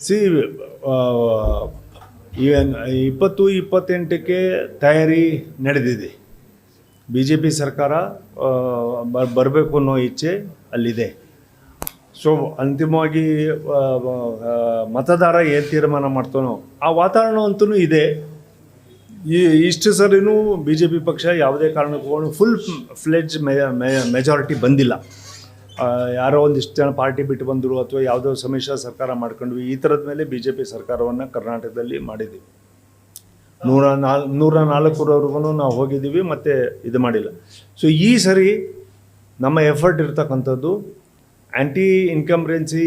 See even 2028ಕ್ಕೆ ತಯಾರಿ ನಡೆದಿದೆ. B J P ಸರ್ಕಾರ ಬರಬೇಕು ಅನ್ನೋ ಇಚ್ಛೆ ಅಲ್ಲಿದೆ. ಸೊ ಅಂತಿಮವಾಗಿ ಮತದಾರ ಏನು ತೀರ್ಮಾನ ಮಾಡ್ತಾನೋ ಆ ವಾತಾವರಣ ಅಂತೂ ಇದೆ. ಇಷ್ಟು ಸರಿನೂ ಬಿ ಜೆ ಪಿ ಪಕ್ಷ ಯಾವುದೇ ಕಾರಣಕ್ಕೂ ಫುಲ್ ಫ್ಲೆಡ್ಜ್ ಮೆಜಾರಿಟಿ ಬಂದಿಲ್ಲ. ಯಾರೋ ಒಂದಿಷ್ಟು ಜನ ಪಾರ್ಟಿ ಬಿಟ್ಟು ಬಂದರು ಅಥವಾ ಯಾವುದೋ ಸಮ್ಮಿಶ್ರ ಸರ್ಕಾರ ಮಾಡ್ಕೊಂಡ್ವಿ. ಈ ಥರದ ಮೇಲೆ ಬಿ ಜೆ ಪಿ ಸರ್ಕಾರವನ್ನು ಕರ್ನಾಟಕದಲ್ಲಿ ಮಾಡಿದ್ದೀವಿ. 104ವರೆಗೂ ನಾವು ಹೋಗಿದ್ದೀವಿ ಮತ್ತು ಇದು ಮಾಡಿಲ್ಲ. ಸೊ ಈ ಸರಿ ನಮ್ಮ ಎಫರ್ಟ್ ಇರ್ತಕ್ಕಂಥದ್ದು ಆ್ಯಂಟಿ ಇನ್ಕಂಬ್ರೆನ್ಸಿ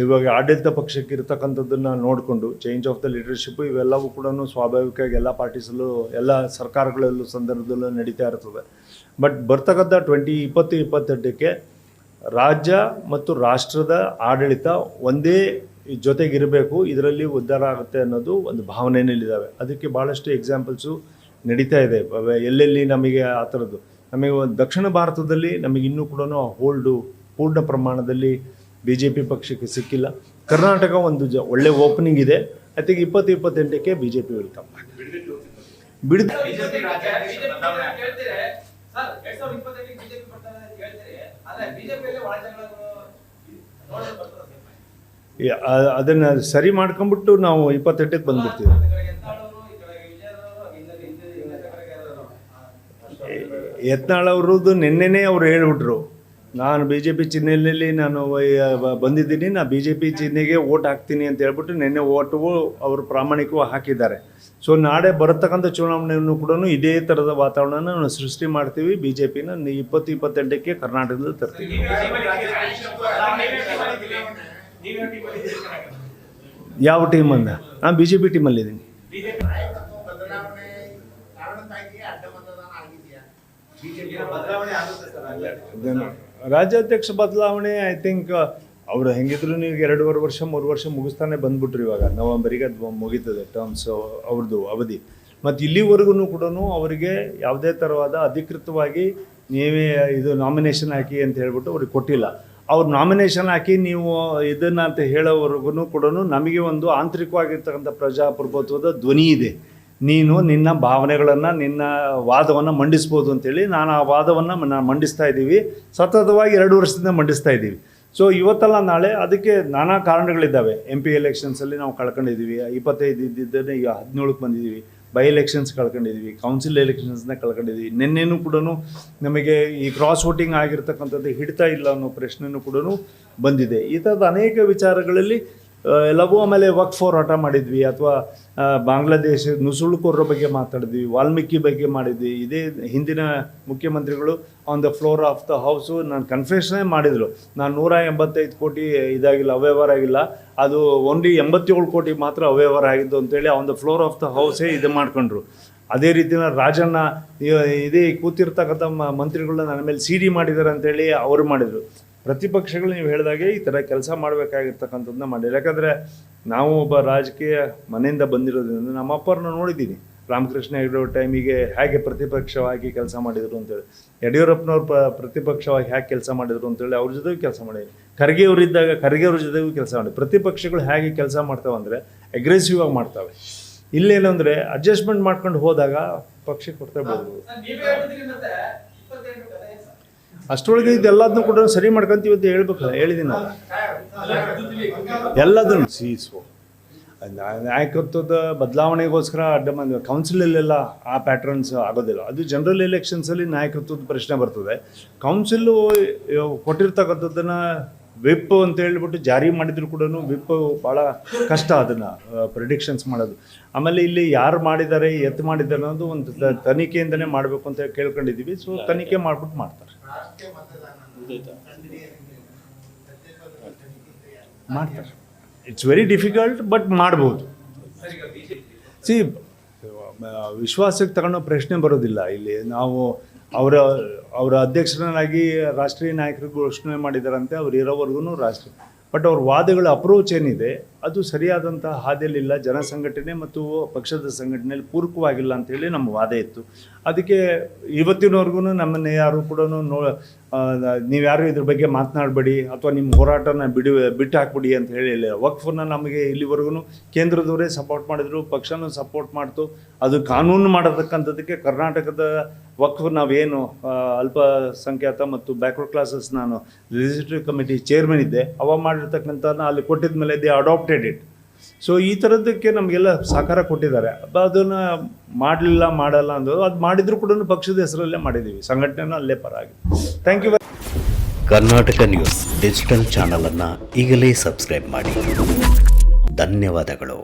ಇವಾಗ ಆಡಳಿತ ಪಕ್ಷಕ್ಕೆ ಇರ್ತಕ್ಕಂಥದ್ದನ್ನು ನೋಡಿಕೊಂಡು ಚೇಂಜ್ ಆಫ್ ದ ಲೀಡರ್ಶಿಪ್ಪು ಇವೆಲ್ಲವೂ ಕೂಡ ಸ್ವಾಭಾವಿಕವಾಗಿ ಎಲ್ಲ ಪಾರ್ಟೀಸಲ್ಲೂ ಎಲ್ಲ ಸರ್ಕಾರಗಳಲ್ಲೂ ಸಂದರ್ಭದಲ್ಲೂ ನಡೀತಾ ಇರ್ತದೆ. ಬಟ್ ಬರ್ತಕ್ಕಂಥ 2028ಕ್ಕೆ ರಾಜ್ಯ ಮತ್ತು ರಾಷ್ಟ್ರದ ಆಡಳಿತ ಒಂದೇ ಜೊತೆಗಿರಬೇಕು, ಇದರಲ್ಲಿ ಉದ್ಧಾರ ಆಗುತ್ತೆ ಅನ್ನೋದು ಒಂದು ಭಾವನೆಯಲ್ಲಿದ್ದಾವೆ. ಅದಕ್ಕೆ ಭಾಳಷ್ಟು ಎಕ್ಸಾಂಪಲ್ಸು ನಡೀತಾ ಇದೆ. ಎಲ್ಲೆಲ್ಲಿ ನಮಗೆ ಆ ಥರದ್ದು ನಮಗೆ ದಕ್ಷಿಣ ಭಾರತದಲ್ಲಿ ನಮಗೆ ಇನ್ನೂ ಕೂಡ ಹೋಲ್ಡು ಪೂರ್ಣ ಪ್ರಮಾಣದಲ್ಲಿ ಬಿ ಜೆ ಪಿ ಪಕ್ಷಕ್ಕೆ ಸಿಕ್ಕಿಲ್ಲ. ಕರ್ನಾಟಕ ಒಂದು ಒಳ್ಳೆ ಓಪನಿಂಗ್ ಇದೆ. ಐ ಥಿಂಕ್ 2028ಕ್ಕೆ ಬಿ ಜೆ ಪಿ ವೆಲ್ಕಮ್ ಬಿಡಿದ ಅದನ್ನು ಸರಿ ಮಾಡ್ಕೊಂಬಿಟ್ಟು ನಾವು 28ಕ್ಕೆ ಬಂದ್ಬಿಡ್ತೀವಿ. ಯತ್ನಾಳ್ ಅವ್ರದ್ದು ನಿನ್ನೆನೇ ಅವ್ರು ಹೇಳ್ಬಿಟ್ರು, ನಾನು ಬಿ ಜೆ ಪಿ ಚಿಹ್ನೆಯಲ್ಲಿ ನಾನು ಬಂದಿದ್ದೀನಿ, ನಾನು ಬಿ ಜೆ ಪಿ ಚಿಹ್ನೆಗೆ ಓಟ್ ಹಾಕ್ತೀನಿ ಅಂತ ಹೇಳ್ಬಿಟ್ಟು ನಿನ್ನೆ ಓಟು ಅವರು ಪ್ರಾಮಾಣಿಕವಾಗಿ ಹಾಕಿದ್ದಾರೆ. ಸೊ ನಾಳೆ ಬರತಕ್ಕಂಥ ಚುನಾವಣೆಯನ್ನು ಕೂಡ ಇದೇ ಥರದ ವಾತಾವರಣನ ನಾವು ಸೃಷ್ಟಿ ಮಾಡ್ತೀವಿ. ಬಿ ಜೆ ಪಿನ 2028ಕ್ಕೆ ಕರ್ನಾಟಕದಲ್ಲಿ ತರ್ತೀವಿ. ಯಾವ ಟೀಮ್ ಅಂದ? ನಾನು ಬಿ ಜೆ ಪಿ ಟೀಮಲ್ಲಿದ್ದೀನಿ. ರಾಜ್ಯಾಧ್ಯಕ್ಷ ಬದಲಾವಣೆ ಐ ಥಿಂಕ್ ಅವರು ಹೆಂಗಿದ್ರು ನೀವು 2.5 ವರ್ಷ 3 ವರ್ಷ ಮುಗಿಸ್ತಾನೆ ಬಂದ್ಬಿಟ್ರು. ಇವಾಗ ನವಂಬರಿಗೆ ಅದು ಮುಗೀತದೆ ಟರ್ಮ್ಸ್ ಅವ್ರದ್ದು ಅವಧಿ. ಮತ್ತು ಇಲ್ಲಿವರೆಗೂ ಕೂಡ ಅವರಿಗೆ ಯಾವುದೇ ಥರವಾದ ಅಧಿಕೃತವಾಗಿ ನೀವೇ ಇದು ನಾಮಿನೇಷನ್ ಹಾಕಿ ಅಂತ ಹೇಳ್ಬಿಟ್ಟು ಅವ್ರಿಗೆ ಕೊಟ್ಟಿಲ್ಲ. ಅವ್ರು ನಾಮಿನೇಷನ್ ಹಾಕಿ ನೀವು ಇದನ್ನು ಅಂತ ಹೇಳೋವರೆಗೂ ಕೂಡ ನಮಗೆ ಒಂದು ಆಂತರಿಕವಾಗಿರ್ತಕ್ಕಂಥ ಪ್ರಜಾಪ್ರಭುತ್ವದ ಧ್ವನಿ ಇದೆ. ನೀನು ನಿನ್ನ ಭಾವನೆಗಳನ್ನು ನಿನ್ನ ವಾದವನ್ನು ಮಂಡಿಸ್ಬೋದು ಅಂತೇಳಿ ನಾನು ಆ ವಾದವನ್ನು ನಾನು ಮಂಡಿಸ್ತಾ ಇದ್ದೀವಿ. ಸತತವಾಗಿ 2 ವರ್ಷದಿಂದ ಮಂಡಿಸ್ತಾ ಇದ್ದೀವಿ. ಸೊ ಇವತ್ತಲ್ಲ ನಾಳೆ ಅದಕ್ಕೆ ನಾನಾ ಕಾರಣಗಳಿದ್ದಾವೆ. MP ಎಲೆಕ್ಷನ್ಸಲ್ಲಿ ನಾವು ಕಳ್ಕೊಂಡಿದ್ದೀವಿ. 25 ಇದ್ದಿದ್ದನ್ನೇ ಈಗ 17ಕ್ಕೆ ಬಂದಿದ್ದೀವಿ. ಬೈ ಎಲೆಕ್ಷನ್ಸ್ ಕಳ್ಕೊಂಡಿದ್ದೀವಿ. ಕೌನ್ಸಿಲ್ ಎಲೆಕ್ಷನ್ಸ್ನ ಕಳ್ಕೊಂಡಿದ್ದೀವಿ. ನಿನ್ನೆನೂ ಕೂಡ ನಮಗೆ ಈ ಕ್ರಾಸ್ ವೋಟಿಂಗ್ ಆಗಿರ್ತಕ್ಕಂಥದ್ದು ಹಿಡಿತಾ ಇಲ್ಲ ಅನ್ನೋ ಪ್ರಶ್ನೆಯೂ ಕೂಡ ಬಂದಿದೆ. ಈ ಥರದ ಅನೇಕ ವಿಚಾರಗಳಲ್ಲಿ ಎಲ್ಲವೂ. ಆಮೇಲೆ ವಕ್ಫ್ ಹೋರಾಟ ಮಾಡಿದ್ವಿ, ಅಥವಾ ಬಾಂಗ್ಲಾದೇಶ ನುಸುಳುಕೋರರ ಬಗ್ಗೆ ಮಾತಾಡಿದ್ವಿ, ವಾಲ್ಮೀಕಿ ಬಗ್ಗೆ ಮಾಡಿದ್ವಿ. ಇದೇ ಹಿಂದಿನ ಮುಖ್ಯಮಂತ್ರಿಗಳು on the floor of the house ನಾನು ಕನ್ಫೆಷನ್ನೇ ಮಾಡಿದರು. ನಾನು 185 ಕೋಟಿ ಇದಾಗಿಲ್ಲ, ಅವ್ಯವಹಾರ ಆಗಿಲ್ಲ, ಅದು ಓನ್ಲಿ 87 ಕೋಟಿ ಮಾತ್ರ ಅವ್ಯವಹಾರ ಆಗಿದ್ದು ಅಂತೇಳಿ on the floor of the ಹೌಸೇ ಇದು ಮಾಡ್ಕೊಂಡ್ರು. ಅದೇ ರೀತಿಯ ರಾಜಣ್ಣ ಇದೇ ಕೂತಿರ್ತಕ್ಕಂಥ ಮಂತ್ರಿಗಳನ್ನ ನನ್ನ ಮೇಲೆ CD ಮಾಡಿದ್ದಾರೆ ಅಂತೇಳಿ ಅವರು ಮಾಡಿದರು. ಪ್ರತಿಪಕ್ಷಗಳು ನೀವು ಹೇಳಿದಾಗೆ ಈ ಥರ ಕೆಲಸ ಮಾಡಬೇಕಾಗಿರ್ತಕ್ಕಂಥದ್ದನ್ನ ಮಾಡಿಲ್ಲ. ಯಾಕಂದರೆ ನಾವು ಒಬ್ಬ ರಾಜಕೀಯ ಮನೆಯಿಂದ ಬಂದಿರೋದ್ರಿಂದ ನಮ್ಮ ಅಪ್ಪರನ್ನ ನೋಡಿದ್ದೀನಿ. ರಾಮಕೃಷ್ಣ ಹೆಗಡೆ ಟೈಮಿಗೆ ಹೇಗೆ ಪ್ರತಿಪಕ್ಷವಾಗಿ ಕೆಲಸ ಮಾಡಿದರು ಅಂತೇಳಿ, ಯಡಿಯೂರಪ್ಪನವ್ರು ಪ್ರತಿಪಕ್ಷವಾಗಿ ಹೇಗೆ ಕೆಲಸ ಮಾಡಿದರು ಅಂತೇಳಿ ಅವ್ರ ಜೊತೆಗೂ ಕೆಲಸ ಮಾಡಿದ್ದೀನಿ. ಖರ್ಗೆ ಅವರಿದ್ದಾಗ ಖರ್ಗೆ ಅವ್ರ ಜೊತೆಗೂ ಕೆಲಸ ಮಾಡಿ. ಪ್ರತಿಪಕ್ಷಗಳು ಹೇಗೆ ಕೆಲಸ ಮಾಡ್ತಾವೆ ಅಂದರೆ ಅಗ್ರೆಸಿವ್ ಆಗಿ ಮಾಡ್ತವೆ. ಇಲ್ಲೇನಂದರೆ ಅಡ್ಜಸ್ಟ್ಮೆಂಟ್ ಮಾಡ್ಕೊಂಡು ಹೋದಾಗ ಪಕ್ಷಕ್ಕೆ ಕೊಡ್ತಾ ಬರ್ಬೋದು. ಅಷ್ಟರೊಳಗೆ ಇದೆಲ್ಲದನ್ನೂ ಕೂಡ ಸರಿ ಮಾಡ್ಕೊಂತೀವಿ ಅಂತ ಹೇಳ್ಬೇಕು. ಹೇಳಿದ್ದೀನಿ ಎಲ್ಲದನ್ನು ನಾಯಕತ್ವದ ಬದಲಾವಣೆಗೋಸ್ಕರ ಅಡ್ಡ ಬಂದ ಕೌನ್ಸಿಲಲ್ಲೆಲ್ಲ ಆ ಪ್ಯಾಟ್ರನ್ಸ್ ಆಗೋದಿಲ್ಲ. ಅದು ಜನರಲ್ ಎಲೆಕ್ಷನ್ಸಲ್ಲಿ ನಾಯಕತ್ವದ ಪ್ರಶ್ನೆ ಬರ್ತದೆ. ಕೌನ್ಸಿಲು ಕೊಟ್ಟಿರ್ತಕ್ಕಂಥದ್ದನ್ನು ವಿಪ್ ಅಂತ ಹೇಳ್ಬಿಟ್ಟು ಜಾರಿ ಮಾಡಿದ್ರು ಕೂಡ ವಿಪ್ ಭಾಳ ಕಷ್ಟ ಅದನ್ನು ಪ್ರಿಡಿಕ್ಷನ್ಸ್ ಮಾಡೋದು. ಆಮೇಲೆ ಇಲ್ಲಿ ಯಾರು ಮಾಡಿದ್ದಾರೆ ಎತ್ತು ಮಾಡಿದ್ದಾರೆ ಅನ್ನೋದು ಒಂದು ತನಿಖೆಯಿಂದನೇ ಮಾಡಬೇಕು ಅಂತ ಕೇಳ್ಕೊಂಡಿದ್ದೀವಿ. ಸೊ ತನಿಖೆ ಮಾಡಿಬಿಟ್ಟು ಮಾಡ್ತಾರೆ. ಇಟ್ಸ್ ವೆರಿ ಡಿಫಿಕಲ್ಟ್, ಬಟ್ ಮಾಡ್ಬೋದು. ಸಿ ವಿಶ್ವಾಸಕ್ಕೆ ತಗೊಳ್ಳೋ ಪ್ರಶ್ನೆ ಬರೋದಿಲ್ಲ ಇಲ್ಲಿ. ನಾವು ಅವರ ಅಧ್ಯಕ್ಷರನ್ನಾಗಿ ರಾಷ್ಟ್ರೀಯ ನಾಯಕರು ಘೋಷಣೆ ಮಾಡಿದಾರಂತೆ. ಅವ್ರು ಇರೋವರೆಗೂ ರಾಷ್ಟ್ರೀಯ. ಬಟ್ ಅವ್ರ ವಾದಗಳ ಅಪ್ರೋಚ್ ಏನಿದೆ ಅದು ಸರಿಯಾದಂಥ ಹಾದಿಯಲ್ಲಿಲ್ಲ, ಜನ ಸಂಘಟನೆ ಮತ್ತು ಪಕ್ಷದ ಸಂಘಟನೆಯಲ್ಲಿ ಪೂರಕವಾಗಿಲ್ಲ ಅಂತೇಳಿ ನಮ್ಮ ವಾದ ಇತ್ತು. ಅದಕ್ಕೆ ಇವತ್ತಿನವರೆಗೂ ನಮ್ಮನ್ನು ಯಾರು ಕೂಡ ನೀವ್ಯಾರು ಇದ್ರ ಬಗ್ಗೆ ಮಾತನಾಡಬೇಡಿ ಅಥವಾ ನಿಮ್ಮ ಹೋರಾಟನ ಬಿಟ್ಟು ಹಾಕ್ಬಿಡಿ ಅಂತ ಹೇಳಿಲ್ಲ. ವಕ್ಫನ್ನ ನಮಗೆ ಇಲ್ಲಿವರೆಗೂ ಕೇಂದ್ರದವರೇ ಸಪೋರ್ಟ್ ಮಾಡಿದರು, ಪಕ್ಷನೂ ಸಪೋರ್ಟ್ ಮಾಡ್ತು. ಅದು ಕಾನೂನು ಮಾಡತಕ್ಕಂಥದ್ದಕ್ಕೆ ಕರ್ನಾಟಕದ ವಕ್ಫ್ ನಾವೇನು ಅಲ್ಪಸಂಖ್ಯಾತ ಮತ್ತು ಬ್ಯಾಕ್ವರ್ಡ್ ಕ್ಲಾಸಸ್ ನಾನು ಲೆಜಿಸ್ಲೇಟಿವ್ ಕಮಿಟಿ ಚೇರ್ಮನ್ ಇದ್ದೆ, ಅವ ಮಾಡಿರ್ತಕ್ಕಂಥ ಅಲ್ಲಿ ಕೊಟ್ಟಿದ ಮೇಲೆ ದೇ ಅಡಾಪ್ಟೆಡ್ ಇಟ್. ಸೊ ಈ ಥರದ್ದಕ್ಕೆ ನಮಗೆಲ್ಲ ಸಹಕಾರ ಕೊಟ್ಟಿದ್ದಾರೆ. ಅದನ್ನು ಮಾಡಲ್ಲ ಅಂದರು. ಅದು ಮಾಡಿದರೂ ಕೂಡ ಪಕ್ಷದ ಹೆಸರಲ್ಲೇ ಮಾಡಿದ್ದೀವಿ, ಸಂಘಟನೆನ ಅಲ್ಲೇ ಪರ ಆಗಿದೆ. Thank you. Karnataka news digital ಚಾನಲನ್ನು ಈಗಲೇ ಸಬ್ಸ್ಕ್ರೈಬ್ ಮಾಡಿ. ಧನ್ಯವಾದಗಳು.